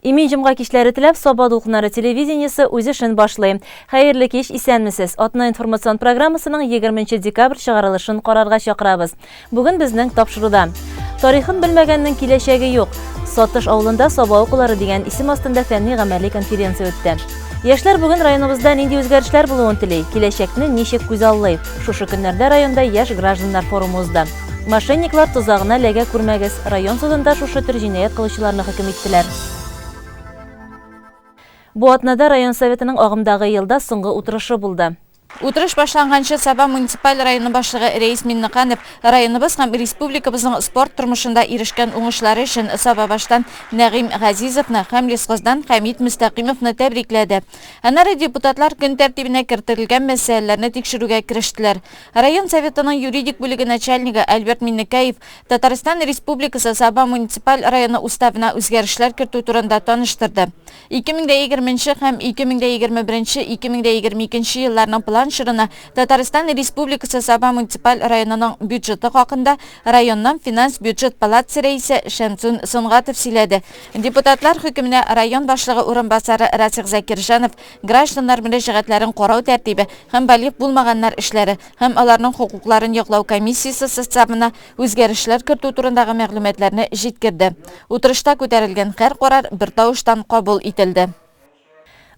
Имиджимға кишләре теләп, Соба Дулкыннары телевидениесі үз эшен башлый. Хәерле кич, исәнмесез. Атна информацион программасының 20 декабрь чыгарылышын карарга чакырабыз. Бүген безнең тапшыруда. Тарихын белмәгәннең киләчәге юк. Сатыш авылында Соба укулары дигән исем астында фәнни-гамәли конференция үтте. Яшьләр бүген районыбызда нинди үзгәрешләр булуын тели, киләчәкне ничек күзаллый. Шушы көннәрдә районда яшь гражданнар форумы узды. Мошенниклар тузагына ләгә күрмәгез. Район судында шушы төр җинаять кылучыларны хөкем иттеләр. Бу атнада район советының агымдагы елда соңгы утырышы булды. Утырыш башланганчы Саба муниципаль районы башлыгы Рейс Минныканов районыбыз һәм республикабызның спорт тормышында ирешкән уңышлары өчен Саба баштан Нәгыйм Газизовны һәм лесхоздан Хәмид Мустақимовны тәбрикләде. Аннары депутатлар көн тәртибенә кертелгән мәсьәләләрне тикшерүгә керештеләр. Район советының юридик бүлеге начальнигы Альберт Миннекаев Татарстан Республикасы Саба муниципаль районы уставына үзгәрешләр кертү турында таныштырды. 2020 һәм 2021-2022 елларның план шырына Татарстан Республикасы Саба муниципаль районының бюджеты хакында районның финанс бюджет палатасы рәисе Шәмсун Сонгатов сөйләде. Депутатлар хөкеменә район башлыгы урынбасары Расих Закиржанов гражданнар мөрәҗәгатьләрен карау тәртибе һәм балигъ булмаганнар эшләре һәм аларның хукукларын яклау комиссиясе составына үзгәрешләр кертү турындагы мәгълүматларны җиткерде. Утырышта күтәрелгән һәр карар бер тавыштан кабул ителде.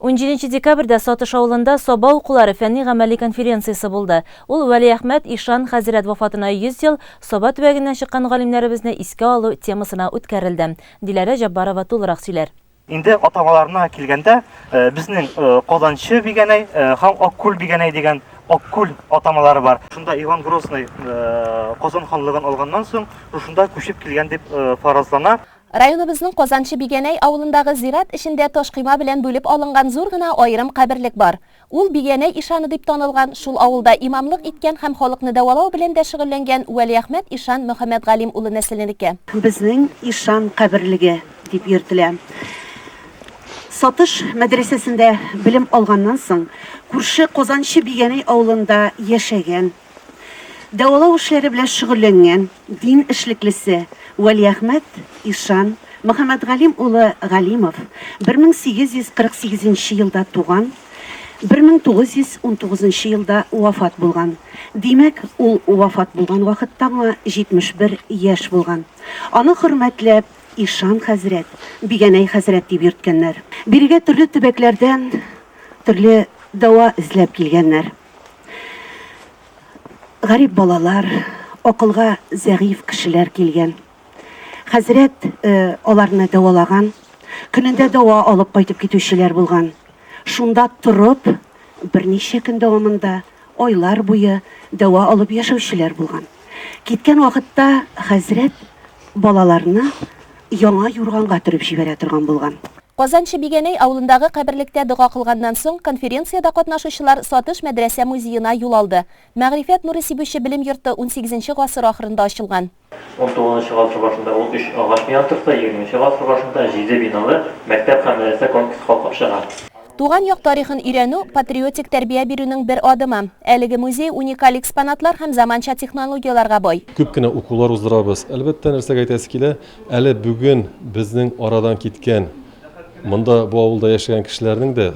17 декабрьдә Сатыш авылында Соба укулары фәнни-гамәли конференциясе булды. Ул Вәли Әхмәт Ишан хәзрәт вафатына 100 ел Соба төбәгеннән чыккан галимнәребезне искә алу темасына үткәрелде. Диләрә Җаббарова тулырак сөйләр. Инде атамаларына килгәндә, безнең Казанчы бигәнәй һәм Аккүл бигәнәй дигән Аккүл атамалары бар. Шунда Иван Грозный Казан ханлыгын алганнан соң, шунда күчеп килгән дип фаразлана. Районыбызның Казанчы Бигәнәй авылындагы зират эчендә ташкыйма белән бүлеп алынган зур гына аерым каберлек бар. Ул Бигәнәй Ишаны дип танылган, шул авылда имамлык иткән һәм халыкны дәвалау белән дә шөгыльләнгән Вәли Әхмәт Ишан Мөхәммәд Галим улы нәселенеке. Безнең Ишан каберлеге дип йөртелә. Сатыш мәдрәсәсендә белем алганнан соң, күрше Казанчы Бигәнәй авылында яшәгән, дәвалау эшләре белән шөгыльләнгән дин эшлеклесе Вәли Әхмәт Ишан Мөхәммәд Галим улы Галимов 1848 елда туган, 1919 елда вафат булган. Димәк, ул вафат булган вакытта 71 яшь булган. Аны хөрмәтләп Ишан хәзрәт, Бигәнәй хәзрәт дип йөрткәннәр. Бирегә төрле төбәкләрдән төрле дава эзләп килгәннәр. Гарип балалар, акылга зәгыйф кешеләр килгән. Хәзрәт аларны дәвалаган, көнендә дава алып кайтып китүчеләр булган. Шунда торып, берничә көн дәвамында айлар буе дава алып яшәүчеләр булган. Киткән вакытта хәзрәт балаларны яңа юрганга төреп җибәрә торган булган. Казанчы Бигәнәй авылындагы каберлектә дуга кылганнан соң конференциядә катнашучылар Сатыш мәдрәсә музеена юл алды. Мәгърифәт нуры сибүче билим йорты 18 гасыр ахырында ачылган. 19 гасыр башында ул 3 агач бина торса, 20 гасыр башында җиде биналы мәктәп һәм мәдрәсә комплексы калкып чыга. Туган як тарихын өйрәнү патриотик тәрбия бирүнең бер адымы. Әлеге музей уникаль экспонатлар һәм заманча технологияларга бай. Күп кенә укулар уздырабыз. Әлбәттә, нәрсәгә әйтәсе килә, әле бүген безнең арадан киткән, монда бу авылда яшәгән кешеләрнең дә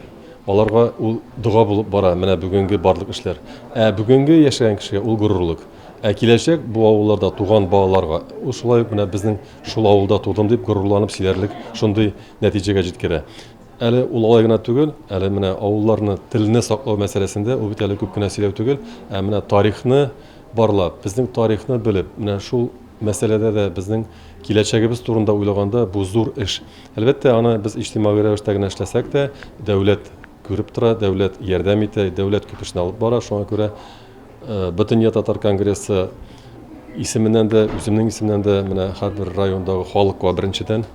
аларга ул дуга булып бара, менә бүгенге барлык эшләр. Бүгенге яшәгән кешегә ул горурлык. Киләчәк бу авылларда туган балаларга, ул шулай менә безнең шул авылда тудым дип горурланып сөйләрлек шундый нәтиҗәгә җиткерә. Әле ул алай гына түгел, әле менә авылларны телне саклау мәсьәләсендә ул бит әле күп кенә сөйләү түгел, менә тарихны барлап, безнең тарихны белеп, менә шул мәсьәләдә дә безнең киләчәгебез турында уйлаганда бу зур эш. Әлбәттә, аны без иҗтимагый рәвештә генә эшләсәк тә, дәүләт күреп тора, дәүләт ярдәм итә, дәүләт күп эшне алып бара. Шуңа күрә Бөтенья татар конгрессы исеменнән дә, үземнең исемнән дә менә һәрбер райондагы халыкка беренчедән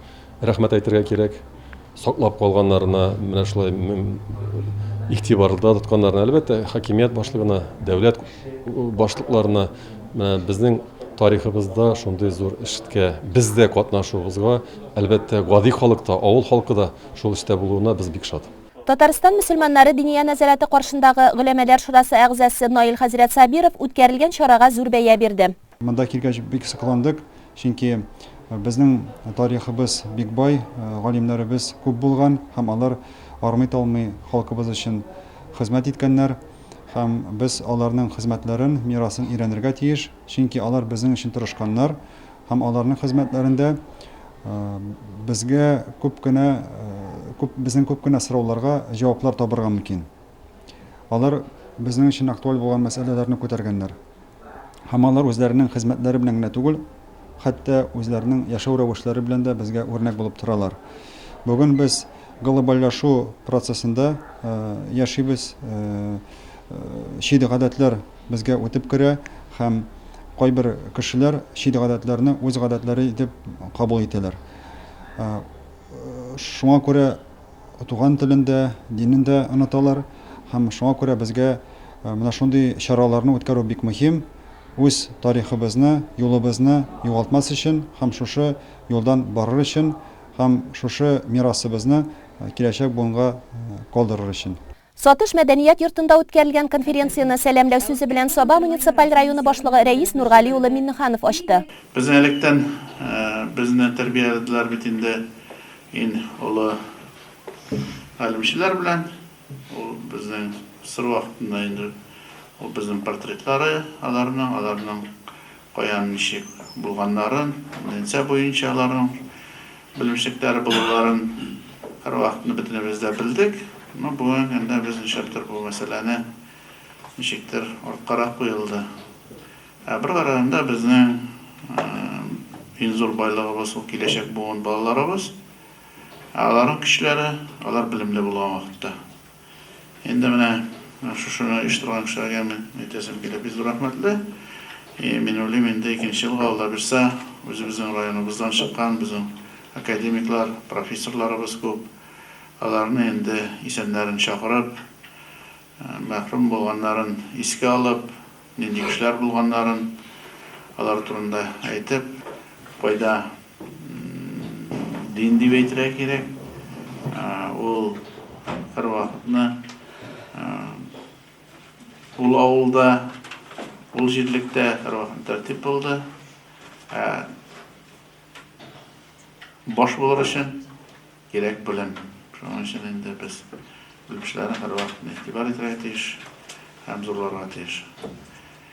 рәхмәт әйтергә кирәк. Саклап калганнарына, менә шулай игътибарда тотканнарына, әлбәттә, хакимият башлыгына, дәүләт башлыкларына, безнең тарихыбызда шундый зур эшкә бездә катнашуыбызга, әлбәттә, гади халыкта, авыл халкы да шул эштә булуына без бик шат. Татарстан мөселманнары диния нәзарәте каршындагы Гөләмәләр шурасы әгъзасы Наил хәзрәт Сабиров үткәрелгән чарага зур бәя бирде. Монда килгәч бик сокландык, чөнки Безнең тарихыбыз бик бай, галимнәребез күп булган һәм алар армый-талмый халкыбыз өчен хезмәт иткәннәр. Һәм без аларның хезмәтләрен, мирасын өйрәнергә тиеш, чөнки алар безнең өчен тырышканнар һәм аларның хезмәтләрендә безгә безнең күп кенә сорауларга җаваплар табырга мөмкин. Алар безнең өчен актуаль булган мәсьәләләрне күтәргәннәр. Һәм алар үзләренең хезмәтләре белән генә түгел, хәтта үзләренең яшәү рәвешләре белән дә безгә үрнәк булып торалар. Бүген без глобальлашу процессында яшибез, шиде гадәтләр безгә үтеп керә һәм кайбер кешеләр шиде гадәтләрне үз гадәтләре итеп кабул итәләр. Шуңа күрә туган телендә, динендә оныталар һәм шуңа күрә безгә менә шундый чараларны үткәрү бик мөһим. Үз тарихыбызны, юлыбызны югалтмас өчен һәм шушы юлдан барыр өчен һәм шушы мирасыбызны киләчәк буынга калдырыр өчен. Сатыш мәдәният йортында үткәрелгән конференцияны сәламләү сүзе белән Саба муниципаль районы башлыгы Рәис Нургали улы Миннеханов ачты. Безне электән безне тәрбияләделәр бит инде олы галимчеләр белән. Ул безнең сыр вакытында инде ул безнең портретлары, аларның каян ничек булганнарын, нәсәб буенча аларның белемчекләре булуларын һәрвакытны бөтенебез дә белдек. Бүген инде без ничектер бу мәсьәләне ничектер арткарак куелды. Бер караганда безнең иң зур байлыгыбыз ул киләчәк буын балаларыбыз. Аларның көчләре, алар белемле булган вакытта. Инде менә шушыны оештырган кешеләргә мин әйтәсем килә, бик зур рәхмәтле. Мин уйлыйм, инде икенче елга алла бирсә, үзебезнең районыбыздан чыккан безнең академиклар, профессорларыбыз күп. Аларны инде исәннәрен чакырып, мәхрүм булганнарын искә алып, нинди кешеләр булганнарын алар турында әйтеп, кайда дин дип әйтергә кирәк. Ул һәрвакытны ул авылда, ул җирлектә һәрвакыт тәртип булды. Баш булыр өчен кирәк белем. Шуның өчен инде без белгечләрне һәрвакыт игътибар итәргә тиеш һәм зурларга тиеш.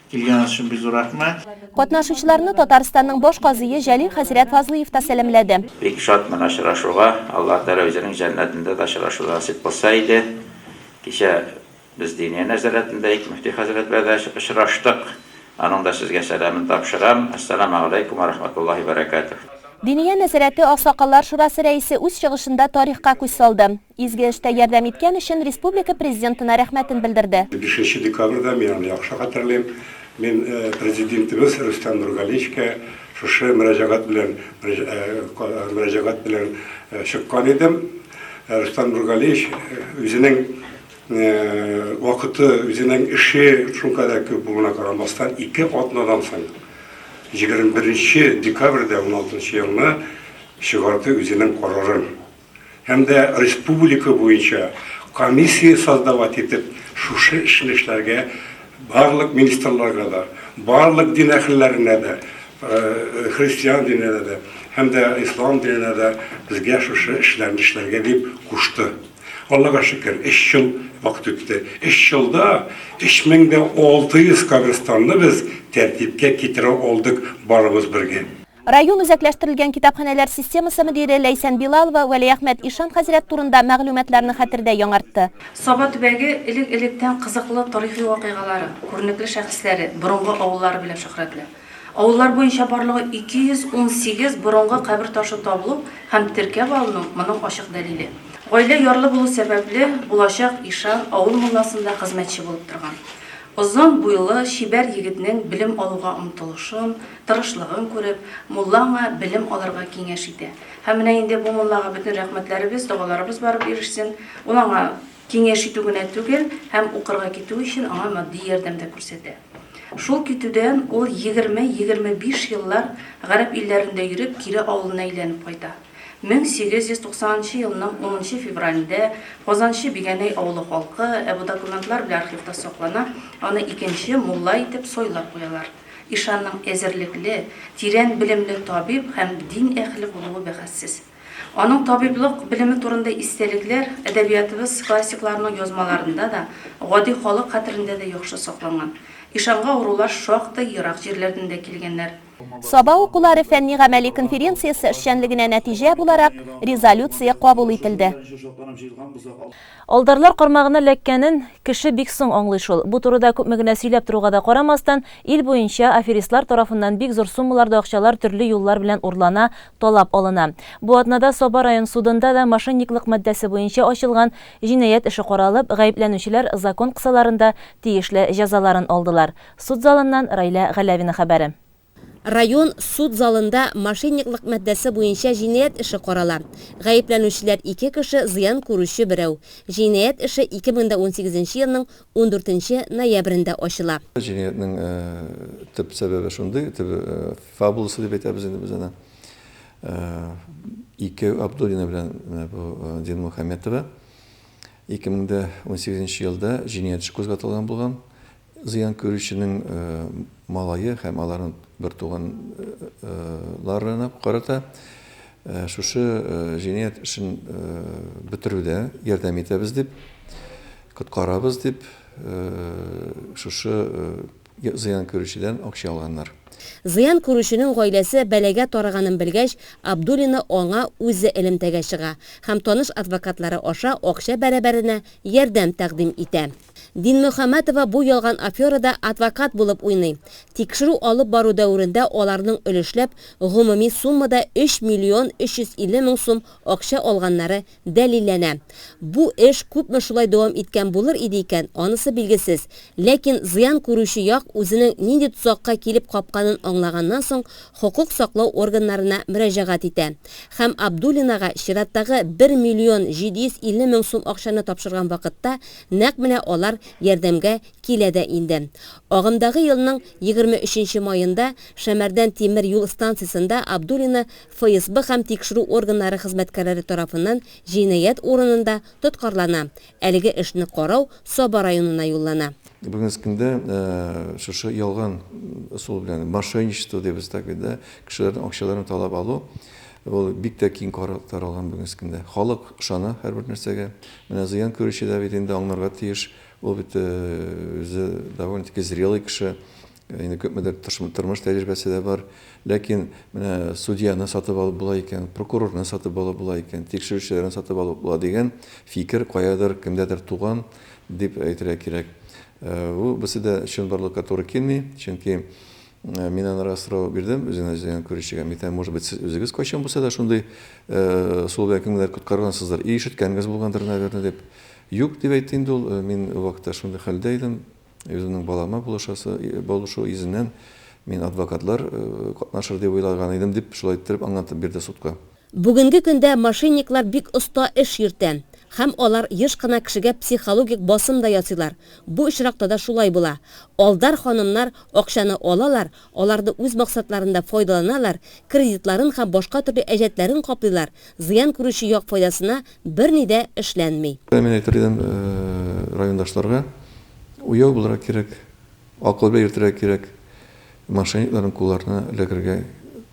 Килгәнегез өчен бик зур рәхмәт. Катнашучыларны Татарстанның баш казые Җәлил хәзрәт Фазлыев та сәламләде. Бик шатмын очрашуга. Аллаһ Тәгалә үзенең җәннәтендә дә очрашуга насип булса иде. Кичә без диния нәзарәтендә мөфти хәзрәт белән очраштык. Аның да сезгә сәламын тапшырам. Ассаламу алейкум ва рахматуллаһи ва баракатух. Диния нәзарәте Аксакаллар шурасы рәисе үз чыгышында тарихка күз салды. Изге эштә ярдәм иткән өчен республика президентына рәхмәтен белдерде. 5 декабрьдә мин аны яхшы хәтерлим. Мин президентыбыз Рустам Нургалиевка шушы мөрәҗәгать белән чыккан идем. Рустам Нургалиев үзенең вакыты, үзенең эше шункадәр күп булуына карамастан 2 атнадан соң 21 декабрьдә 16 елны чыгарды үзенең карарын. Һәм дә республика буенча комиссия создавать итеп, шушы эшне эшләргә барлык министрларга да, барлык дин әһелләренә дә, христиан диненә дә, һәм дә ислам диненә дә безгә шушы эшләрне эшләргә дип кушты. Аллага шөкер, 3 ел вакыт үтте. 3 елда 3600 каберстанны без тәртипкә китерә алдык барыбыз бергә. Район үзәкләштерелгән китапханәләр системасы мөдире Ләйсән Билалова Вәли Әхмәт Ишан хәзрәт турында мәгълүматларны хәтердә яңартты. Саба төбәге элек-электән кызыклы тарихи вакыйгалары, күренекле шәхесләре, борынгы авыллары белән шөһрәтле. Авыллар буенча барлыгы 218 борынгы кабер ташы табылып һәм теркәп алыну моның ачык дәлиле. Гаилә ярлы булу сәбәпле булачак Ишан авыл мулласында хезмәтче булып торган. Озын буйлы шибәр егетнең билем алуга омтылышын, тырышлыгын күреп, муллаңа билем алырга киңәш итә. Һәм менә инде бу муллага бөтен рәхмәтләребез, дуаларыбыз барып ирешсен. Уныңа киңәш итү генә түгел, һәм укырга китү өчен аңа матди ярдәм дә күрсәтә. Шул китүдән ул 20-25 еллар гарәп илләрендә йөреп, кире авылына әйләнеп кайта. 1890 елның 10 февралендә Казанчы Бигәнәй авылы халкы документлар белән архивта саклана, аны икенче мулла итеп сайлап куялар. ишанның әзерлекле, тирән белемле табиб һәм дин әһле булуы бәхәссез. Аның табиблык белеме турында истәлекләр әдәбиятыбыз классикларының язмаларында да, гади халык хәтерендә дә яхшы сакланган. Ишанга авырулар шактый ерак җирләрдән дә килгәннәр. Саба укулары фәнни гамәли конференциясе эшчәнлегенә нәтиҗә буларак резолюция кабул ителде. Алдарлар кармагына ләккәнен кеше бик соң аңлый шул. Бу турыда күпме генә сөйләп торуга да карамастан, ил буенча аферистлар тарафыннан бик зур суммаларда акчалар төрле юллар белән урлана, талап алына. Бу атнада Саба район судында да мошенниклык матдәсе буенча ачылган җинаять эше каралып, гаепләнүчеләр закон кысаларында тиешле җәзаларын алдылар. Суд залыннан Райла Галәвина хәбәре. Район суд залында мошенниклык матдәсе буенча җинаять эше карала. Гаепләнүчеләр 2 кеше, зыян күрүче берәү. Җинаять эше 2018 елның 14 ноябрендә ачыла. Җинаятьнең төп сәбәбе шундый, төп фабуласы дип әйтәбез инде без аны. 2 Абдуллина белән бу Дин Мөхәммәтова 2018 елда җинаять эше кузгатылган булган. Зыян күрүченең малайы һәм аларның бер туганнарына карата шушы җинаять эшен бетерүдә ярдәм итәбез дип, коткарабыз дип, шушы зыян күрүчедән акча алганнар. Зыян күрүченең гаиләсе бәләгә тарыганын белгәч, Абдуллина аңа үзе элемтәгә чыга һәм таныш адвокатлары аша акча бәрабәренә ярдәм тәкъдим итә. Дин Мөхәммәтова бу ялган аферада адвокат булып уйный. Тикшерү алып бару дәврендә аларның өлешләп гомуми суммада 3 миллион 350 мең сум акча алганнары дәлилләнә. Бу эш күпме шулай дәвам иткән булыр иде икән, анысы билгесез. Ләкин зыян күрүче як үзенең нинди тузакка килеп капканын аңлаганнан соң хокук саклау органнарына мөрәҗәгать итә. Һәм Абдуллинага чираттагы 1 миллион 750 мең сум акчаны тапшырган вакытта нәкъ менә алар ярдәмгә килә дә инде. Агымдагы елның 23 майында Шәмәрдән тимер юл станциясында Абдуллина ФСБ һәм тикшерү органнары хезмәткәрләре тарафыннан җинаять урынында тоткарлана. Әлеге эшне карау Саба районына юллана. Бүгенге көндә шушы ялган усул белән мошенничество дип әйтәбез, кешеләрнең акчаларын талап алу, ул бик тә киң таралган бүгенге көндә. Халык ышана һәрбер нәрсәгә. Менә зыян күрүчеләр бит инде аңларга тиеш. Ул бит үзе довольно-таки зрелый кеше. Инде күпмедер тормыш тәҗрибәсе дә бар. Ләкин менә судьяны сатып алып була икән, прокурорны сатып алып була икән, тикшерүчеләрне сатып алып була дигән фикер каядыр кемдәдер туган дип әйтергә кирәк. Ул бездә дә чынбарлыкка туры килми, чөнки мин аны растрау бирдем, үзенә зыян күрүчегә. Митә, может быть, үзегез кайчан булса да шундый сул кемнәр коткаргансыздар, ишеткәнгез булгандыр, наверное, дип. Юк дип әйтте инде ул, мин вакытта шундый хәлдә идем. Үзенең балама булышу изеннән мин адвокатлар катнашыр дип уйлаган идем дип шулай итеп аңлатып бирде судка. Бүгенге көндә мошенниклар бик оста эш йөртә. Һәм алар еш кына кешегә психологик басым да ясыйлар. Бу очракта да шулай була. Алдар ханымнар акчаны алалар, аларды үз максатларында файдаланалар, кредитларын һәм башка төрле әҗәтләрен каплыйлар. Зыян күрүче як файдасына берни дә эшләнми. Мин әйтергән райондашларга уяу булырга кирәк, акыл бирергә кирәк. Мошенникларның кулларына эләгергә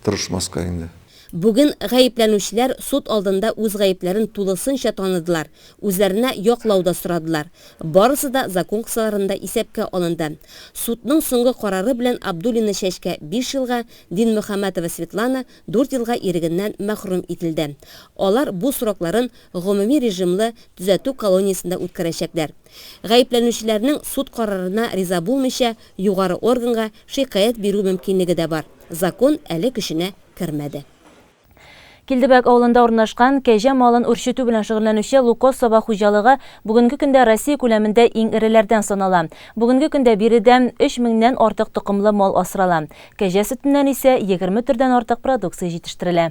тырышмаска инде. Бүген гаепләнүчеләр суд алдында үз гаепләрен тулысынча таныдылар, үзләренә яклауда сорадылар. Барысы да закон кысаларында исәпкә алынды. Судның соңгы карары белән Абдуллина Чәчкә 5 елга, Дин Мөхәммәтова Светлана 4 елга ирегеннән мәхрүм ителде. Алар бу срокларын гомуми режимлы төзәтү колониясендә үткәрәчәкләр. Гаепләнүчеләрнең суд карарына риза булмыйча югары органга шикаят бирү мөмкинлеге дә бар. Закон әле көченә кермәде. Килдебәк авылында урнашкан кәҗә малын үрчетү белән шөгыльләнүче Лукос Саба хуҗалыгы бүгенге көндә Россия күләмендә иң эреләрдән санала. Бүгенге көндә биредән 3000 артык тукымлы мал асрала. Кәҗә сөтеннән исә 20 төрдән артык продукция җитештерелә.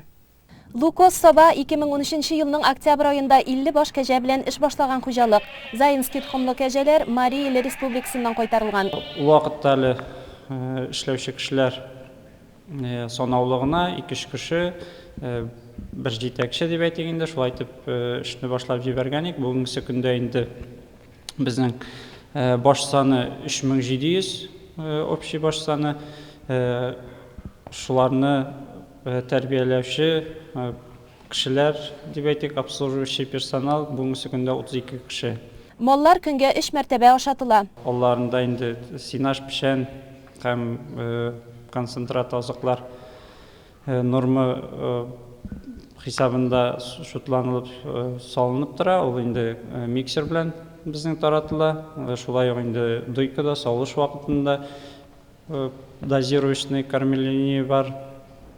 Лукос Саба 2013 елның октябрь аенда 50 баш кәҗә белән эш башлаган хуҗалык. Заинский тукымлы кәҗәләр Мария Иле Республикасыннан кайтарылган. Вакытта әле эшләүче кешеләр санаулыгына 2 кеше bir җитәкче дип әйтик инде, шулай итеп эшне башлап җибәргән идек. Бүгенге көндә инде безнең баш саны 3700, общий баш саны шуларны тәрбияләүче кешеләр дип әйтик, обслуживающий персонал бүгенге көндә 32 кеше. Маллар көнгә 3 мәртәбә ашатыла. Аларында инде синаш пешән һәм концентрат азыклар норма хисабында шутланылып салынып тора. Ул инде миксер белән безнең таратыла. Шулай ук инде дойкада савыш вакытында дозировочный кормление бар.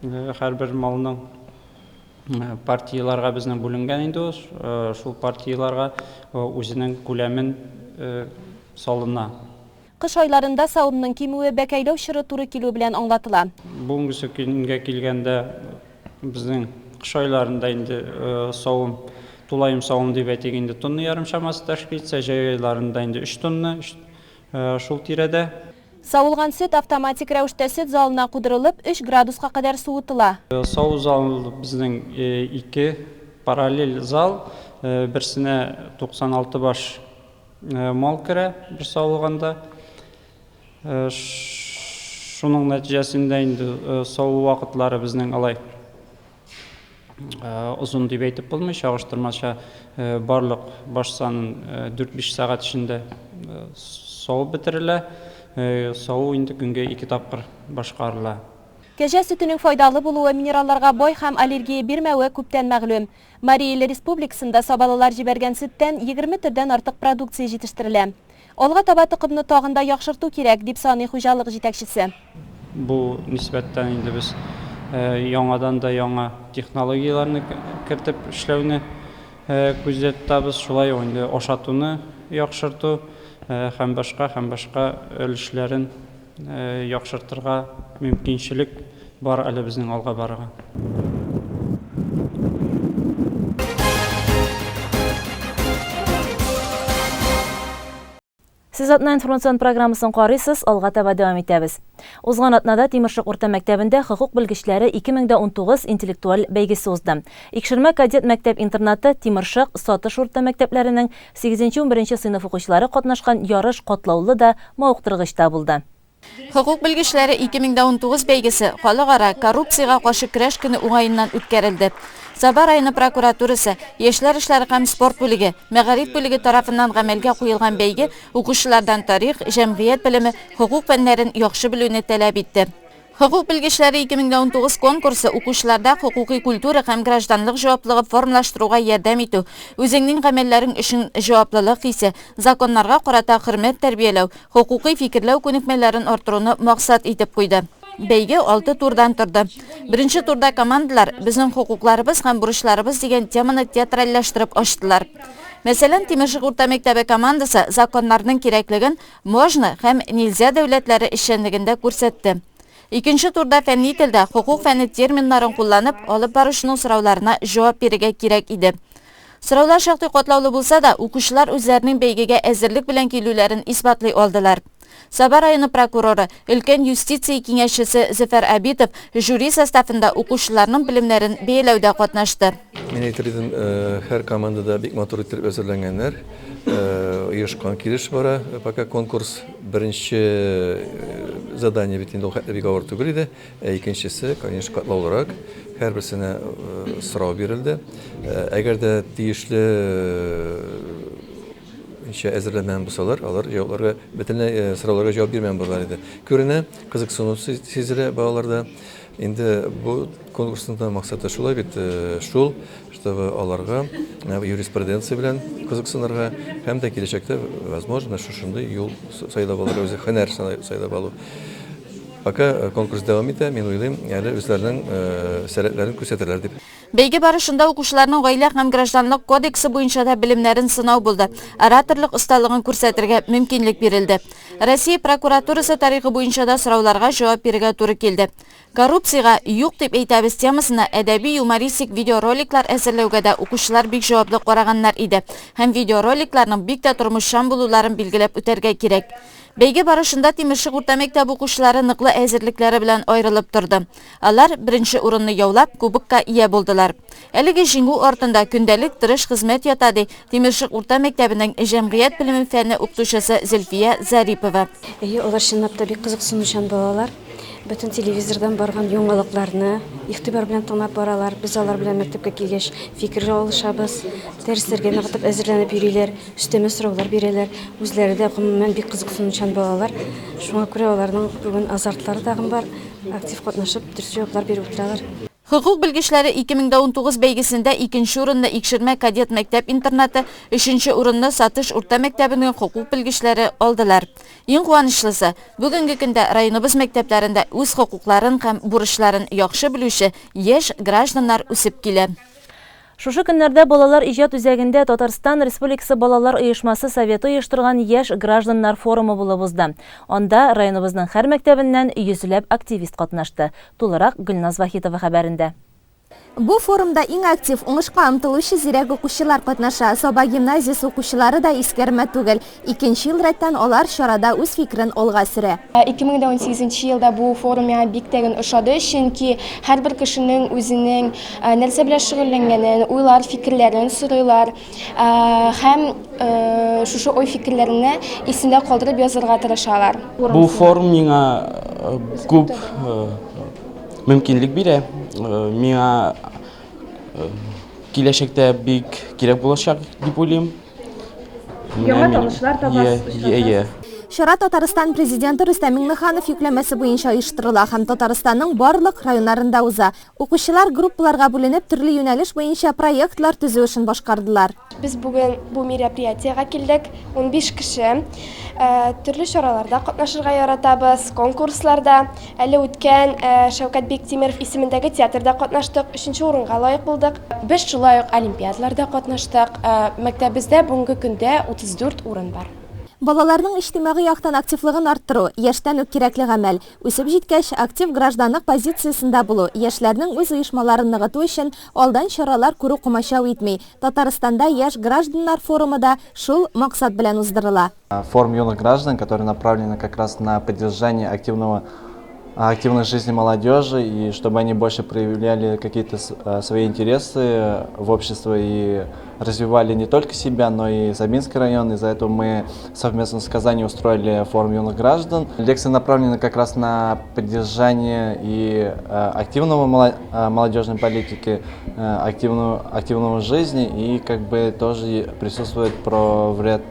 Һәрбер малның партияларга безнең бүленгән инде ул. Шул партияларга үзенең күләмен салына. Кыш айларында савымның кимүе бәкәйләү чоры туры килү белән аңлатыла. Бүгенге көнгә килгәндә безнең кыш айларында инде савым, тулайым савым дип әйтик инде тонна ярым чамасы тәшкил итсә, җәй айларында инде 3 тонна шул тирәдә. Савылган сөт автоматик рәвештә сөт залына кудырылып 3 градуска кадәр суытыла. Сау залы безнең 2 параллель зал, берсенә 96 баш мал керә бер савылганда. Шуның нәтиҗәсендә инде сау вакытлары безнең алай узун дип әйтеп булмый, чагыштырмача барлык баш санын 4-5 сәгать эчендә сау бетерелә. Сау инде көнгә 2 тапкыр башкарыла. Кәҗә сөтенең файдалы булуы минералларга бай һәм аллергия бирмәве күптән мәгълүм. Мария Ил Республикасында сабалалар җибәргән сөттән 20 төрдән артык продукция җитештерелә. Алга таба тукымны тагында яхшырту кирәк, дип саный хуҗалык җитәкчесе. Бу нисбәттән инде без яңадан да яңа технологияларны кертеп эшләүне күздә тотабыз. Шулай ук инде ашатуны яхшырту һәм башка өлешләрен яхшыртырга мөмкинчелек бар әле безнең алга барырга. Сез атна информацион программасын карыйсыз, алга таба дәвам итәбез. Узган атнада Тимершык урта мәктәбендә хокук белгечләре 2019 интеллектуаль бәйгесе узды. Икшермә кадет мәктәп-интернаты Тимершык, Сатыш урта мәктәпләренең 8-11 сыйныф укучылары катнашкан ярыш катлаулы да, мавыктыргыч та булды. Хокук белгечләре 2019 бәйгесе халыкара коррупциягә каршы көрәш көне уңаеннан үткәрелде. Саба районы прокуратурасы, яшьләр эшләре һәм спорт бүлеге, мәгариф бүлеге тарафыннан гамәлгә куелган бәйге укучылардан тарих, җәмгыять белеме, хокук фәннәрен яхшы белүне таләп итте. Хокук белгечләре 2019 конкурсы укучыларда хокукый культура һәм гражданлык җаваплылыгы формалаштыруга ярдәм итү, үзеңнең гамәлләрең өчен җаваплылык хисе, законнарга карата хөрмәт тәрбияләү, хокукый фикерләү күнекмәләрен арттыруны максат итеп куйды. Бәйге 6 турдан торды. Беренче турда командалар безнең хокукларыбыз һәм бурычларыбыз дигән теманы театральләштереп ачтылар. Мәсәлән, Тимершык урта мәктәбе командасы законнарның кирәклеген можно һәм нельзя дәүләтләре эшчәнлегендә күрсәтте. Икенче турда фәнни телдә хокук фәнни терминнарын кулланып, алып баручының сорауларына җавап бирергә кирәк иде. Сораулар шактый катлаулы булса да, укучылар үзләренең бәйгегә әзерлек белән килүләрен исбатлый алдылар. Саба районы прокуроры, өлкән юстиция киңәшчесе Зөфәр Әбитов жюри составында укучыларның белемнәрен бәяләүдә катнашты. Мен әйтерледем, һәр командада бик матур итеп әзерләнгәннәр. Оешкан килеш бара, пока конкурс беренче задание бит инде ул хәтле бик авыр түгел иде. Икенчесе, конечно, катлаулырак. Һәрберсенә сорау бирелде. Әгәр дә тиешле әзерләмәгән булсалар, алар җавапларга бөтенләй сорауларга җавап бирмәгән булалар иде. Күренә, кызыксыну сизелә балаларда. Инде бу конкурсның максаты шулай бит, шул, чтобы аларга юриспруденция белән кызыксынырга һәм дә киләчәктә, возможно, шушындый юл сайлап алырга, үзе һөнәр сайлап алу. Пока конкурс дәвам итә, мин уйлыйм, әле үзләренең сәләтләрен күрсәтәләр дип. Бәйге барышында укучыларның гаилә һәм гражданлык кодексы буенча да белемнәрен сынау булды. Ораторлык осталыгын күрсәтергә мөмкинлек бирелде. Россия прокуратурасы тарихы буенча да сорауларга җавап бирергә туры килде. Коррупциягә юк дип әйтәбез темасына әдәби юмористик видеороликлар әзерләүгә дә укучылар бик җаваплы караганнар иде. Һәм видеороликларның бик тә тормышчан булуларын билгеләп үтәргә кирәк. Бәйге барышында Тимершык урта мәктәбе укучылары ныклы әзерлекләре белән аерылып торды. Алар беренче урынны яулап, кубокка ия булдылар. Әлеге җиңү артында көндәлек тырыш хезмәт ята ди Тимершык урта мәктәбенең җәмгыять белеме фәне укытучысы Зөлфия Зарипова. Алар чынлап та бик кызыксынучан балалар. Бүтін телевизордан барған яңалыкларны игътибар белән тыңлап баралар. Без алар белән мәктәпкә килгәч фикер алышабыз. Дәресләргә ныгытып әзерләнеп йөриләр, өстәмә сораулар бирәләр. Үзләре дә гомумән бик кызыксынучан балалар. Шуңа күрә аларның бүген азартлары тагын бар. Актив катнашып, дөрес җаваплар биреп утыралар. Хукук белгечләре 2019 бәйгесендә 2нче урынны Икшермә кадет мәктәп-интернаты, 3нче урынны Сатыш урта мәктәбенең хукук белгечләре алдылар. Иң куанычлысы, бүгенге көндә районыбыз мәктәпләрендә үз хукукларын һәм бурычларын яхшы белүче яшь гражданнар үсеп килә. Шушы көннәрдә балалар иҗат үзәгендә Татарстан Республикасы балалар оешмасы советы оештырган яшь гражданнар форумы булып узды. Анда районыбызның һәр мәктәбеннән 100ләп активист катнашты. Тулырак Гөлназ Вахитова хәбәрендә. Бу форумда иң актив уңышка омтылучы зирәк укучылар катнаша. Саба гимназиясе укучылары да искәрмә түгел. 2нче ел рәттән алар чарада үз фикерен алга сөрә. 2018 елда бу форум миңа бик тәген ошады, чөнки һәрбер кешенең үзенең нәрсә белән шөгыльләнгәнен, уйлар, фикерләрен сорыйлар һәм шушы ой фикерләрне исендә калдырып язырга тырышалар. Бу форум миңа күп мөмкинлек бирә. Миңа киләчәктә бик кирәк булачак дип уйлыйм. Яңа танышлар табасыз. Шара Татарстан президенты Рөстәм Миңнеханов йөкләмәсе буенча оештырыла һәм Татарстанның барлык районнарында уза. Укучылар группаларга бүленеп төрле юнәлеш буенча проектлар төзү эшен башкардылар. Без бүген бу мероприятиегә килдек. 15 кеше төрле чараларда катнашырга яратабыз, конкурсларда. Әле үткән Шәүкәт Бектимеров исемендәге театрда катнаштык, 3нче урынга лаек булдык. Без шулай ук олимпиадаларда катнаштык. Мәктәбебездә бүгенге көндә 34 урын бар. Балаларның иҗтимагый яктан активлыгын арттыру яшьтән үк кирәкле гамәл. Үсеп җиткәч, актив гражданлык позициясендә булу, яшьләрнең үз оешмаларын ныгыту өчен алдан чаралар күрү комачау итми. Татарстанда яшь гражданнар форумы да шул максат белән уздырыла. Форум юных граждан, который направлен как раз на поддержание активной жизни молодежи, и чтобы они больше проявляли какие-то свои интересы в обществе и развивали не только себя, но и Сабинский район. Из-за этого мы совместно с Казанью устроили форум юных граждан. Лекции направлены как раз на поддержание и активного молодежной политики, активного жизни, и как бы тоже присутствует про вред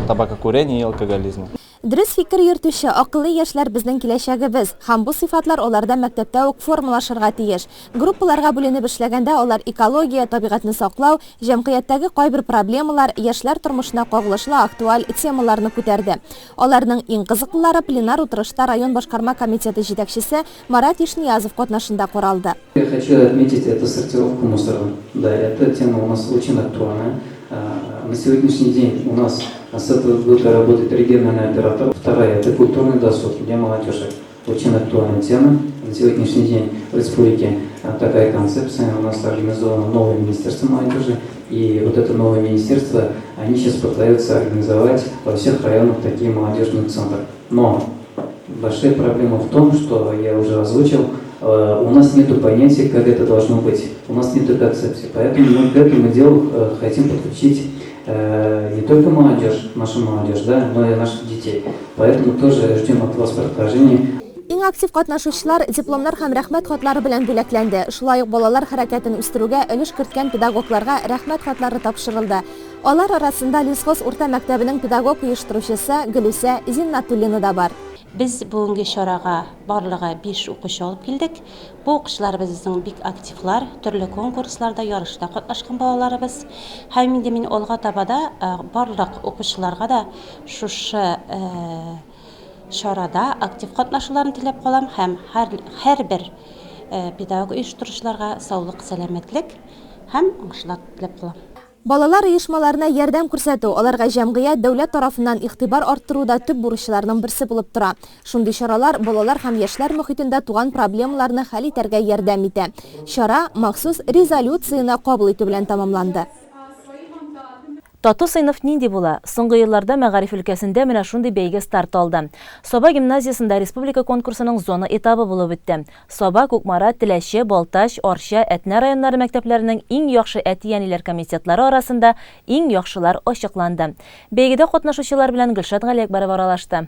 табакокурения и алкоголизма. Дөрес фикер йөртүче акыллы яшьләр безнең киләчәгебез, һәм бу сыйфатлар аларда мәктәптә үк формалашырга тиеш. Группаларга бүленеп эшләгәндә алар экология, табигатьне саклау, җәмгыятьтәге кайбер проблемалар, яшьләр тормышына кагылышлы актуаль темаларны күтәрде. Аларның иң кызыклылары пленар утырышта район башкарма комитеты җитәкчесе Марат Ишниязов катнашында каралды. Я хочу отметить эту сортировку мусора. Да, эта тема у нас очень актуальна. На сегодняшний день у нас с этого года работает региональный оператор. Вторая – это культурный досуг для молодежи. Очень актуальная тема. На сегодняшний день в республике такая концепция. У нас организовано новое министерство молодежи. И вот это новое министерство, они сейчас пытаются организовать во всех районах такие молодежные центры. Но большая проблема в том, что я уже озвучил, у нас нет понятия, как это должно быть. У нас нет концепции. Поэтому мы к этому делу хотим подключить не только молодежь, нашу молодежь, да, но и наших детей. Поэтому тоже ждем от вас предложений. Иң актив катнашучылар дипломнар һәм рәхмәт хатлары белән бүләкләнде. Шулай ук балалар хәрәкәтен үстерүгә өлеш керткән педагогларга рәхмәт хатлары тапшырылды. Алар арасында Лисхоз урта мәктәбенең педагог оештыручысы Гөлүсә Зиннатуллина да бар. Biz бүгенге чарага барлыгы 5 укучы алып килдек. Бу укучыларыбыз безнең бик активлар, төрле конкурсларда, ярышта катнашкан балаларыбыз. Һәм инде мин алга табада барлык укучыларга да шушы чарада актив катнашуларын теләп калам һәм һәрбер педагог оештыручыларга саулык, сәламәтлек һәм уңышлар теләп калам. Балалар оешмаларына ярдәм күрсәтү, аларга җәмгыять, дәүләт тарафыннан игътибар арттыруда төп бурычларның берсе булып тора. Шундый чаралар балалар һәм яшьләр мөхитендә туган проблемаларны хәл итәргә ярдәм итә. Чара махсус резолюцияны кабул итү белән тәмамланды. Тату сыйныф нинди була? Соңгы елларда мәгариф өлкәсендә менә шундый бәйге старт алды. Саба гимназиясында республика конкурсының зона этабы булып үтте. Саба, Күкмара, Теләче, Балтач, Арча, Әтнә районнары мәктәпләренең иң яхшы әти-әниләр комитетлары арасында иң яхшылар ачыкланды. Бәйгедә катнашучылар белән Гөлшат Галиәкбәрова аралашты.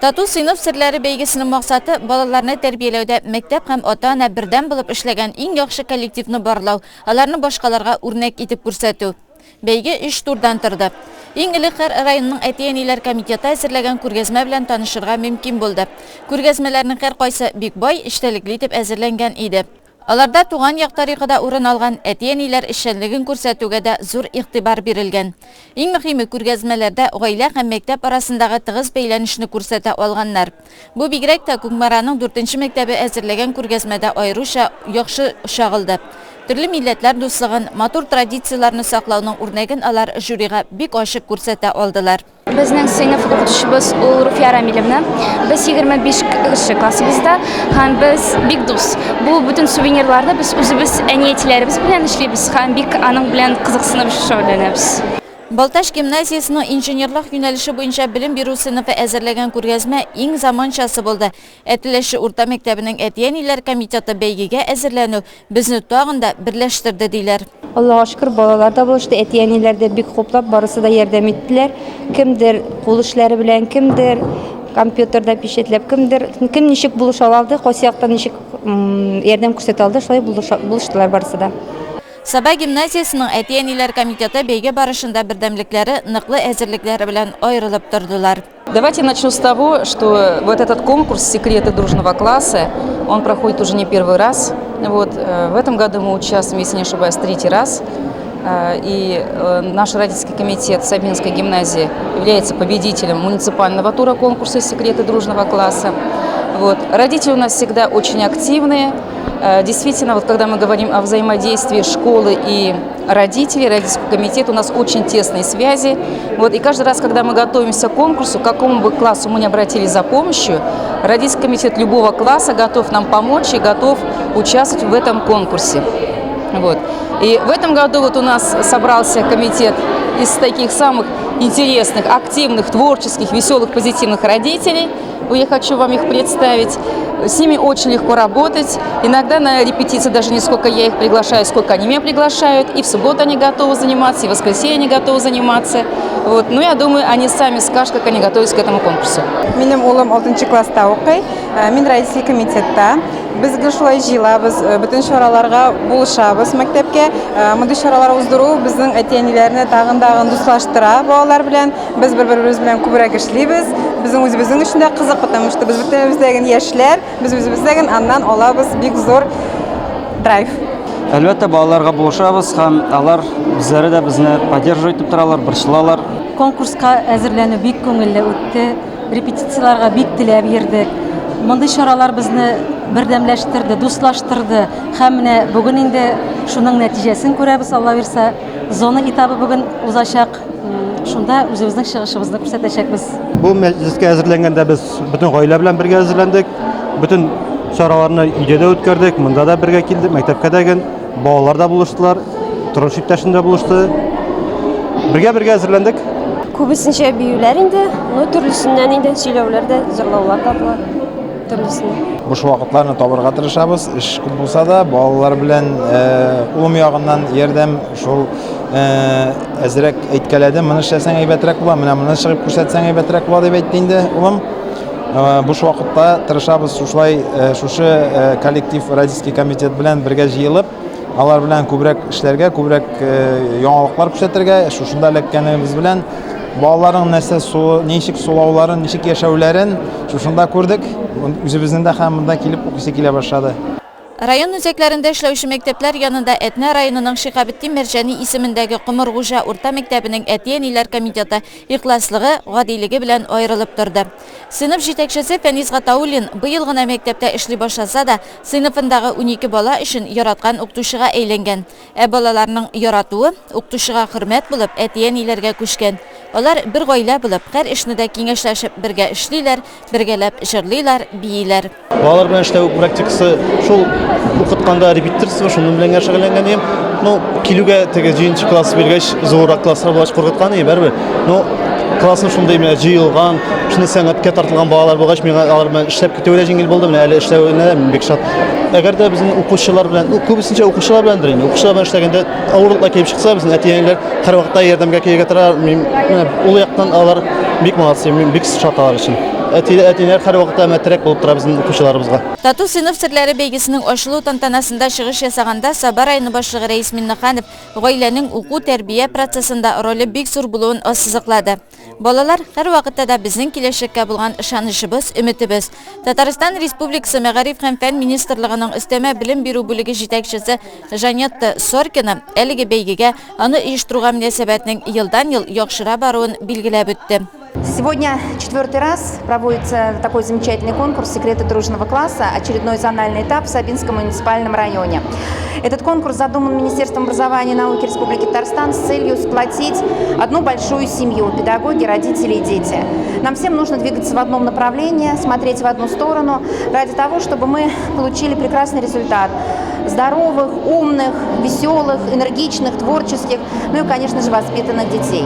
Тату сыйныф серләре бәйгесенең максаты балаларны тәрбияләүдә мәктәп һәм ата-ана бердәм булып эшләгән иң яхшы коллективны барлау, аларны башкаларга үрнәк итеп күрсәтү. Бәйге 3 турдан торды. Иң элек һәр районның әти-әниләр комитеты әзерләгән күргәзмә белән танышырга мөмкин булды. Күргәзмәләрнең һәр кайсы бик бай, эчтәлекле итеп әзерләнгән иде. Аларда туган як тарихында урын алган әти-әниләр эшчәнлеген күрсәтүгә дә зур игътибар бирелгән. Иң мөһиме күргәзмәләрдә гаилә һәм мәктәп арасындагы тыгыз бәйләнешне күрсәтә алганнар. Бу бигрәк тә Күкмараның 4нче мәктәбе әзерләгән күргәзмәдә аеруча яхшы шагылды. Төрле милләтләр дуслыгын, матур традицияларны саклауның үрнәген алар жюрига бик ачык күрсәтә алдылар. Безнең сыйныф укытучыбыз ул Руфия Рамилевна. Без 25 кеше классыбызда һәм без бик дус. Бу бүтән сувенирларны без үзебез әниятиләребез белән эшлибез һәм бик аның белән кызыксынып шөгыльләнәбез. Балташ гимназиясының инженерлык юнәлеше буенча белем бирү сыйныфы әзерләгән күргәзмә иң заманчасы булды. Әтиләше урта мәктәбенең әти-әниләр комитеты бәйгегә әзерләнү безне тагын да берләштерде диләр. Аллаһка шөкер, балалар да булышты, әти-әниләр дә бик хуплап, барысы да ярдәм иттеләр. Кемдер кул эшләре белән, кемдер компьютерда пишетләп, кем ничек булыша алды, кайсы яктан ничек ярдәм күрсәтә алды, шулай булыштылар барысы да. Саба гимназиясының әти-әниләр комитеты бәйге барышында бердәмлекләре, ныклы әзерлекләре белән аерылып тордылар. Давайте начну с того, что вот этот конкурс «Секреты дружного класса», он проходит уже не первый раз. Вот, в этом году мы участвуем, если не ошибаюсь, 3-й раз. И наш родительский комитет Сабинской гимназии является победителем муниципального тура конкурса «Секреты дружного класса». Вот. Родители у нас всегда очень активные. Действительно, вот когда мы говорим о взаимодействии школы и родителей, родительский комитет, у нас очень тесные связи. Вот. И каждый раз, когда мы готовимся к конкурсу, к какому бы классу мы не обратились за помощью, родительский комитет любого класса готов нам помочь и готов участвовать в этом конкурсе. Вот. И в этом году вот у нас собрался комитет из таких самых интересных, активных, творческих, веселых, позитивных родителей. Я хочу вам их представить. С ними очень легко работать. Иногда на репетиции даже не сколько я их приглашаю, сколько они меня приглашают. И в субботу они готовы заниматься, и в воскресенье они готовы заниматься. Вот. Ну, я думаю, они сами скажут, как они готовятся к этому конкурсу. Минем улым 6 класста укый. Мин родительский комитетта. Безгә шулай җыелабыз, бүтән чараларга булышабыз мәктәпкә. Мондый чаралар уздыру безнең әти-әниләрне тагын дуслаштыра балалар белән. Без бер-беребез белән күбрәк эшлибез. Безнең үзебезнең өчен дә кызык, потому что без бөтенебездәге яшьләр, без үзебездәге аннан алабыз бик зур драйв. Әлбәттә, балаларга булышабыз һәм алар үзләре дә безне поддерживать итеп торалар, борчылалар. Конкурска әзерләнү бик күңелле үтте. Репетицияларга бик теләп йөрдек. Мондый чаралар безне бердәмләштерде, дуслаштырды. Һәм менә бүген инде шуның нәтиҗәсен күрәбез, Алла бирсә. Зона этабы бүген узачак. Шунда үзебезнең чыгышыбызны күрсәтәчәкбез. Бу мәҗлескә әзерләнгәндә без бөтен гаилә белән бергә әзерләндек. Бөтен чараларны өйдә дә үткәрдек, монда да бергә килдек, мәктәпкә дә балалар да булыштылар, тормыш иптәшендә булышты. Бергә әзерләндек. Күбесенчә биюләр инде, төрлесеннән инде сөйләүләр дә, җырлаулар да була. Буш вакытларны табырга тырышабыз. Эш күп булса да, балалар белән улым ягыннан ярдәм шул әзрәк әйткәләде. Моны эшләсәң әйбәтрәк була, менә моны чыгып күрсәтсәң әйбәтрәк була дип әйтте инде улым. Буш вакытта тырышабыз шулай шушы коллектив родительский комитет белән бергә җыелып, алар белән күбрәк эшләргә, күбрәк яңалыклар күрсәтергә, шушында эләккәнебез белән балаларның ничек сулауларын, ничек яшәүләрен шушында күрдек. Үзебезнең дә һәм монда килеп укыйсы килә башлады. Район үзәкләрендә эшләүче мәктәпләр янында Әтнә районының Шиһабетдин Мәрҗани исемендәге Кымыргужа урта мәктәбенең әти-әниләр комитеты ихласлыгы, гадилеге белән аерылып торды. Сыйныф җитәкчесе Фәнис Гатауллин быел гына мәктәптә эшли башласа да, сыйныфындагы 12 бала өчен яраткан укытучыга әйләнгән. Балаларның яратуы укытучыга хөрмәт булып, әти-әниләргә күчкән. Алар бер гаилә булып, һәр эшне дә киңәшләшеп бергә эшлиләр, бергәләп җырлыйлар, бииләр. Балалар белән эшләү практикасы шул укытканда репетиторство шуның белән шөгыльләнгән идем. Килүгә теге 10 класс бергәч зуррак класслар булгач куркыткан идем, барыбер. Классны шундай менә җыелган, шуны сәнгатькә тартылган балалар булгач, миңа алар белән эшләп китү дә җиңел булды. Менә әле эшләүенә бик шат. Әгәр дә безнең укучылар белән, күбесенчә укучылар белән дөрен, укучылар белән эшләгәндә авырлыклар килеп чыкса, безнең әти-әниләр һәрвакытта ярдәмгә килергә тора. Менә ул яктан алар бик молодцы, бик шаталар өчен. Әтиләр һәр вакытта мәтрәк булып тора безнең укучыларыбызга. Тату сыйныф серләре бәйгесенең ачылу тантанасында чыгыш ясаганда Саба районы башлыгы Рәис Миннаханов гаиләнең уку-тәрбия процессында роле бик зур булуын ассызыклады. Балалар һәр вакытта да безнең киләчәккә булган ышанычыбыз, өметебез. Татарстан Республикасы Мәгариф һәм фән министрлыгының өстәмә белем бирү бүлеге җитәкчесе Жанетта Соркина әлеге бәйгегә аны оештыруга мөнәсәбәтнең елдан-ел яхшыра баруын билгеләп үтте. Сегодня 4-й раз проводится такой замечательный конкурс «Секреты дружного класса», очередной зональный этап в Сабинском муниципальном районе. Этот конкурс задуман Министерством образования и науки Республики Татарстан с целью сплотить одну большую семью – педагоги, родители и дети. Нам всем нужно двигаться в одном направлении, смотреть в одну сторону, ради того, чтобы мы получили прекрасный результат. Здоровых, умных, веселых, энергичных, творческих, ну и, конечно же, воспитанных детей.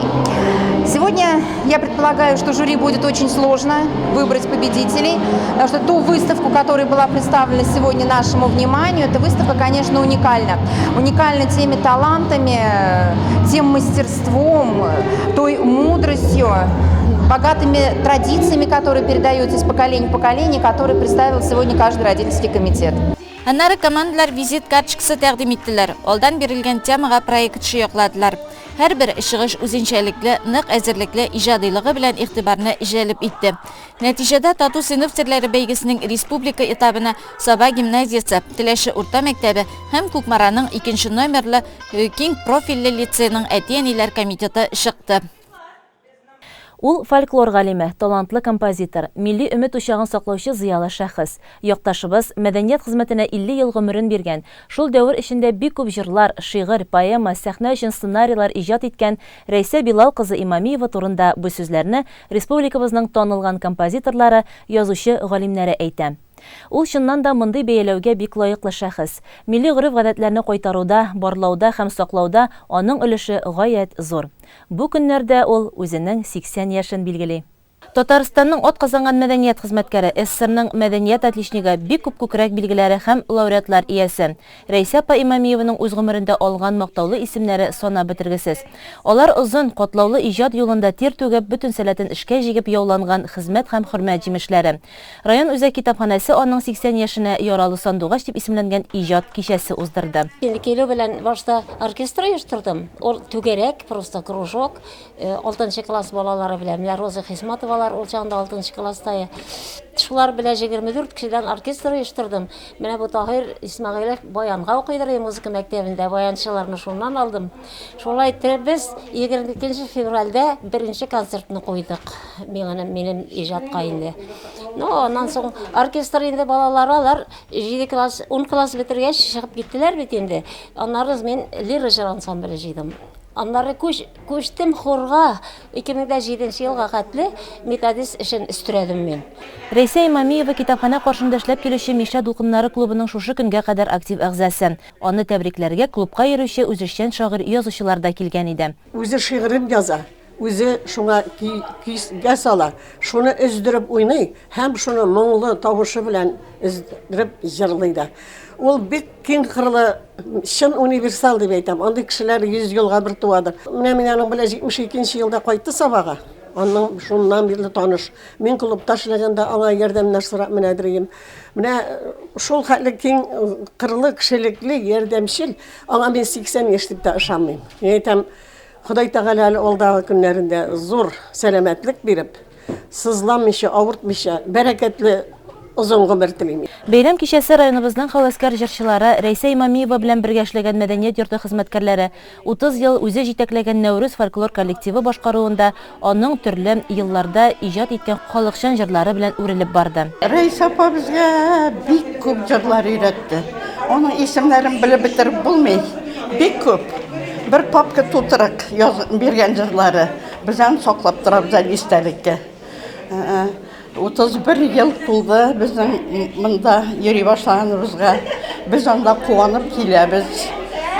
Сегодня я предполагаю, что жюри будет очень сложно выбрать победителей, потому что ту выставку, которая была представлена сегодня нашему вниманию, эта выставка, конечно, уникальна. Уникальна теми талантами, тем мастерством, той мудростью, богатыми традициями, которые передаются из поколения в поколение, которые представил сегодня каждый родительский комитет. Аннары командалар визит карточкасы тәкъдим иттеләр. Алдан бирелгән темага проектчы якладылар. Һәрбер чыгыш үзенчәлекле, нык әзерлекле иҗадилыгы белән игътибарны җәлеп итте. Нәтиҗәдә Тату сыйныф серләре бәйгесенең республика этабына Саба гимназиясе, Теләше урта мәктәбе һәм Күкмараның 2 номерлы киң профильле лицейның әти-әниләр комитеты чыкты. Ул фольклор галиме, талантлы композитор, милли өмет учагын саклаучы зыялы шәхес. Якташыбыз мәдәният хезмәтенә 50 ел гомерен биргән. Шул дәвр эчендә бик күп җырлар, шигырь, поэма, сәхнә өчен сценарийлар иҗат иткән Рәйсә Билал кызы Имамиева турында бу сүзләрне республикабызның танылган композиторлары, язучы галимнәре әйтә. Ул чыннан да мондый бәяләүгә бик лаеклы шәхес. Милли гореф-гадәтләрне кайтаруда, барлауда һәм саклауда аның өлеше гаять зур. Бу көннәрдә ул үзенең 80 яшен билгели. Татарстанның атказанган мәдәният хезмәткәре, СССРның мәдәният отличнигы, бик күп күкрәк билгеләре һәм лауреатлар иясе. Рәйсә Имамиеваның үз гомерендә алган мактаулы исемнәре сана бетергесез. Алар озын, катлаулы иҗат юлында тир түгеп, бөтен сәләтен эшкә җигеп яуланган хезмәт һәм хөрмәт җимешләре. Район үзәк китапханәсе аның 80 яшенә яралы сандугач дип исемләнгән иҗат кичәсе уздырды. Кило белән башта оркестр оештырдым. Ул түгәрәк, просто кружок, 6 класс балалары белән Роза Хисматова ул чагында 6 класста. Шулар белән 24 кешедән оркестр оештырдым. Менә бу Таһир Исмәгыйлев баянга укыйдыр музыка мәктәбендә, баянчыларны шуннан алдым. Шулай итеп без 22 февральдә беренче концертны куйдык. Минем иҗатка инде. Аннан соң оркестр инде балалар алар 7 класс, 10 класс бетергәч чыгып киттеләр бит инде. Аннары мен лира җыр ансамбле җыйдым. Аннары күчтем хорга 2007 елга хәтле методист эшен үстерәдем мен. Рәйсә Имамиева китапхана каршында эшләп килүче Миша дулкыннары клубының шушы көнгә кадәр актив әгъзасы. Аны тәбрикләргә клубка йөрүче үзешчән шагыйрь язучылар да килгән иде. Үзе шигырен яза, үзе шуңа көйгә сала, шуны өздереп уйный һәм шуны моңлы тавышы белән өздереп җырлый да. Ул бик киң кырлы, чын универсал дип әйтәм. Андый кешеләр 100 елга бер туадыр. Менә аның белән 72 елда кайтты Сабага. Аның шуннан бирле таныш. Мин клубта эшләгәндә аңа ярдәмнәр сорап менә дирем. Менә шул хәтле киң кырлы кешелекле ярдәмчел аңа мен 80 яшь дип тә ышанмыйм. Әйтәм, Ходай Тәгалә алдагы көннәрендә зур сәламәтлек биреп, сызламыйча, авыртмыйча, бәрәкәтле озын гомер телим. Бәйрәм кичәсе районыбызның хәвәскәр җырчылары Рәйсә Имамиева белән бергә эшләгән мәдәният йорты хезмәткәрләре 30 ел үзе җитәкләгән Нәүрүз фольклор коллективы башкаруында аның төрле елларда иҗат иткән халыкчан җырлары белән үрелеп барды. Рәйсә апа безгә бик күп җырлар өйрәтте. Аның исемнәрен белеп бетереп булмый. Бик күп. Бер папка тутырык биргән җырлары. Безән саклап торабыз истәлеккә. 31 ел тулды безнең монда йөри башлаганыбызга. Без анда куанып киләбез.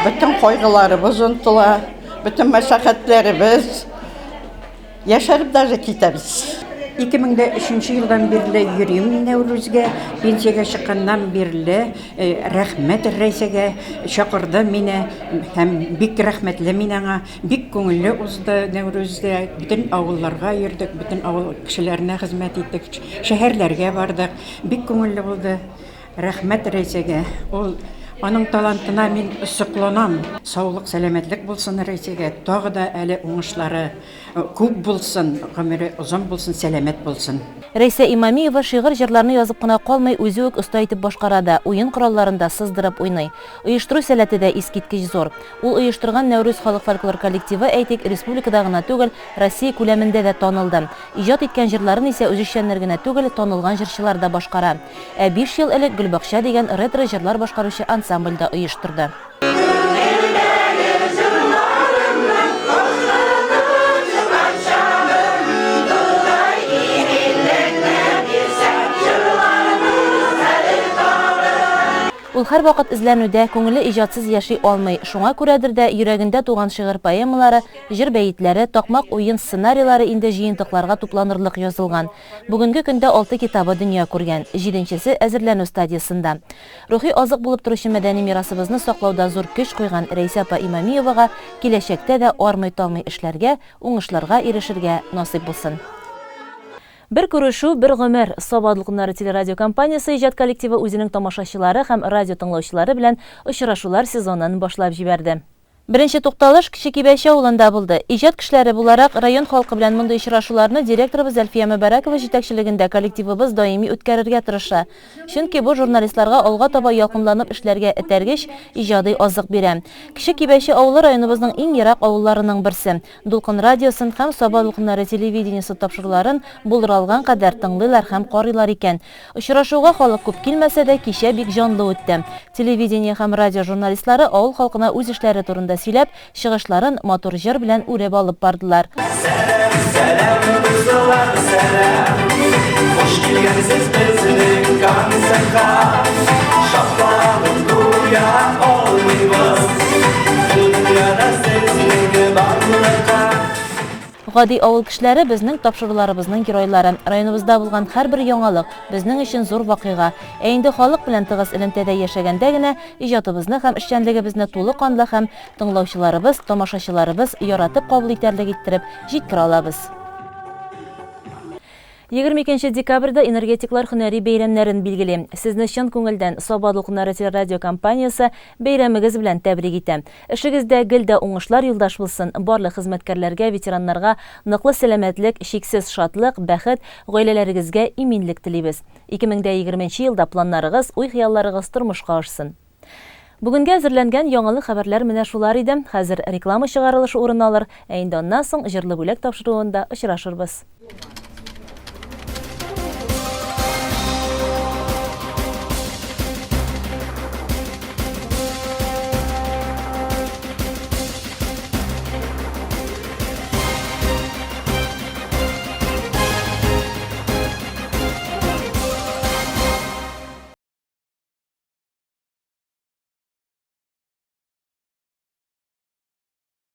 Бөтен кайгыларыбыз онытыла, бөтен мәшәкатьләребез. Яшәреп даже китәбез. 2003 елдан бирле йөрим Нәүрүзгә, пенсиягә чыкканнан бирле рәхмәт Рәйсәгә чакырды мине һәм бик рәхмәтле мин аңа. Бик күңелле узды Нәүрүздә. Бөтен авылларга йөрдек, бөтен авыл кешеләренә хезмәт иттек, шәһәрләргә бардык. Бик күңелле булды. Рәхмәт Рәйсәгә. Ул аның талантына мин сокланам. Саулык, сәламәтлек булсын Рәйсәгә. Тагы да әле уңышлары күп булсын, гомере озын булсын, сәламәт булсын. Рәйсә Имамиева шигырь җырларны язып кына калмый, үзе үк оста итеп башкарада, уен коралларында сыздырып уйный. Оештыру сәләте дә искиткеч зур. Ул оештырган Нәүрүз халык фольклор коллективы, әйтик, республикада гына түгел, Россия күләмендә дә танылды. Иҗат иткән җырларын исә үзешчәннәр генә түгел, танылган җырчылар да башкара. 5 ел элек Гөлбакча дигән ретро җырлар башкаручы ансамбльдә оештырды. Ул һәр вакыт эзләнүдә, күңеле иҗатсыз яши алмый. Шуңа күрәдер дә йөрәгендә туган шигырь поэмалары, җыр бәйетләре, такмак уен сценарийлары инде җыентыкларга тупланырлык язылган. Бүгенге көндә 6 китабы дөнья күргән, 7нчесе әзерләнү стадиясында. Рухи азык булып торучы мәдәни мирасыбызны саклауда зур көч куйган Рәйсә апа Имамиевага киләчәктә дә армый-талмый эшләргә, уңышларга ирешергә насыйп булсын. Бер күрешү, бер гомер. Сабадлык куннары телерадио компаниясе иҗат коллективы үзенең тамашачылары һәм радио тыңлаучылары белән очрашулар сезонын башлап җибәрде. Беренче тукталыш Кече Кибәче авылында булды. Иҗат кешеләре буларак район халкы белән мондай очрашуларны директорыбыз Әлфия Мөбәрәкова җитәкчелегендә коллективыбыз даими үткәрергә тырыша. Чөнки бу журналистларга алга таба якынланып эшләргә этәргеч иҗади азык бирә. Кече Кибәче авылы районыбызның иң ерак авылларының берсе. Дулкын радиосын һәм Сабадлык куннары телевидениесе тапшыруларын булдырылган кадәр тыңлыйлар һәм карыйлар икән. Очрашуга халык күп килмәсә дә, кичә бик җанлы үтте. Телевидение һәм радио журналистлары авыл халкына үз эшләре турында сөйләп, чыгышларын матур җыр белән үреп алып бардылар. Гади авыл кешеләре безнең тапшыруларыбызның геройлары. Районыбызда булган һәрбер яңалык безнең өчен зур вакыйга. Инде халык белән тыгыз элемтәдә яшәгәндә генә иҗатыбызны һәм эшчәнлегебезне тулы канлы һәм тыңлаучыларыбыз, тамашачыларыбыз яратып кабул итәрлек иттереп җиткерә алабыз. 22 декабрьдә энергетиклар һөнәри бәйрәмнәрен билгели. Сезне чын күңелдән Сабадлык куннары телерадио компаниясе бәйрәмегез белән тәбрик итә. Эшегездә гел уңышлар юлдаш булсын. Барлык хезмәткәрләргә, ветераннарга ныклы сәламәтлек, шиксез шатлык, бәхет, гаиләләрегезгә иминлек телибез. 2020 елда планнарыгыз, уй-хыялларыгыз тормышка ашсын. Бүгенгә әзерләнгән яңалык хәбәрләр менә шулар иде. Хәзер реклама чыгарылышы урын алыр. Инде аннан соң җырлы бүләк тапшыруында очрашырбыз.